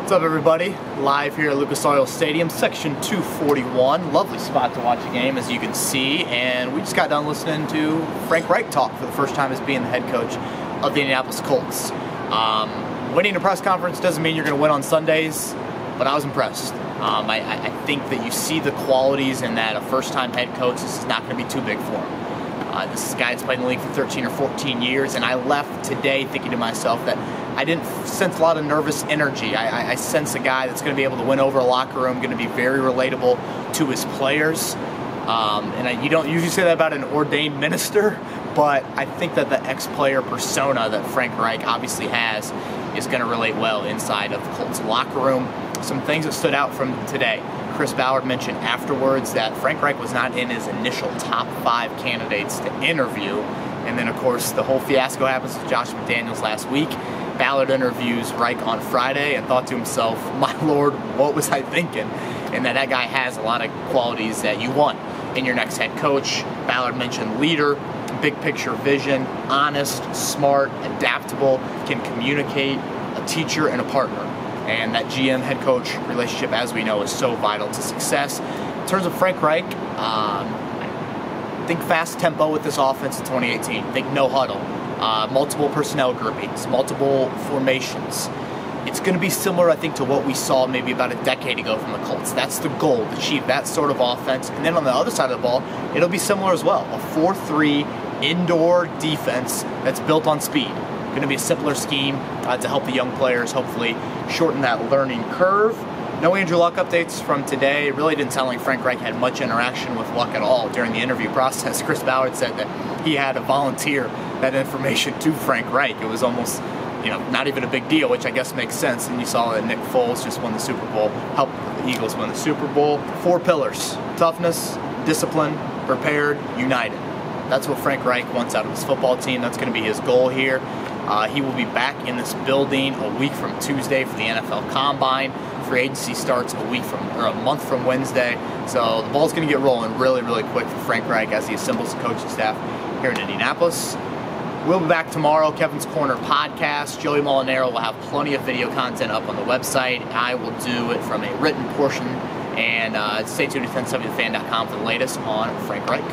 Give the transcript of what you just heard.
What's up, everybody? Live here at Lucas Oil Stadium, section 241. Lovely spot to watch a game, as you can see. And we just got done listening to Frank Reich talk for the first time as being the head coach of the Indianapolis Colts. Winning a press conference doesn't mean you're going to win on Sundays, but I was impressed. I think that you see the qualities in that a first-time head coach, this is not going to be too big for him. This is a guy that's played in the league for 13 or 14 years, and I left today thinking to myself that I didn't sense a lot of nervous energy. I sense a guy that's going to be able to win over a locker room, going to be very relatable to his players. You don't usually say that about an ordained minister, but I think that the ex-player persona that Frank Reich obviously has is going to relate well inside of the Colts locker room. Some things that stood out from today. Chris Ballard mentioned afterwards that Frank Reich was not in his initial top 5 candidates to interview. And then, of course, the whole fiasco happens with Josh McDaniels last week. Ballard interviews Reich on Friday and thought to himself, my Lord, what was I thinking? And that guy has a lot of qualities that you want in your next head coach. Ballard mentioned leader, big picture vision, honest, smart, adaptable, can communicate, a teacher, and a partner. And that GM head coach relationship, as we know, is so vital to success. In terms of Frank Reich, think fast tempo with this offense in 2018. Think no huddle, multiple personnel groupings, multiple formations. It's going to be similar, I think, to what we saw maybe about a decade ago from the Colts. That's the goal, to achieve that sort of offense. And then on the other side of the ball, it'll be similar as well. A 4-3 indoor defense that's built on speed. Going to be a simpler scheme to help the young players hopefully shorten that learning curve. No Andrew Luck updates from today. It really didn't sound like Frank Reich had much interaction with Luck at all during the interview process. Chris Ballard said that he had to volunteer that information to Frank Reich. It was almost, not even a big deal, which I guess makes sense. And you saw that Nick Foles just won the Super Bowl, helped the Eagles win the Super Bowl. 4 pillars: toughness, discipline, prepared, united. That's what Frank Reich wants out of his football team. That's going to be his goal here. He will be back in this building a week from Tuesday for the NFL Combine. Free agency starts a month from Wednesday. So the ball's going to get rolling really, really quick for Frank Reich as he assembles the coaching staff here in Indianapolis. We'll be back tomorrow, Kevin's Corner podcast. Joey Molinaro will have plenty of video content up on the website. I will do it from a written portion. And stay tuned to 1070thefan.com for the latest on Frank Reich.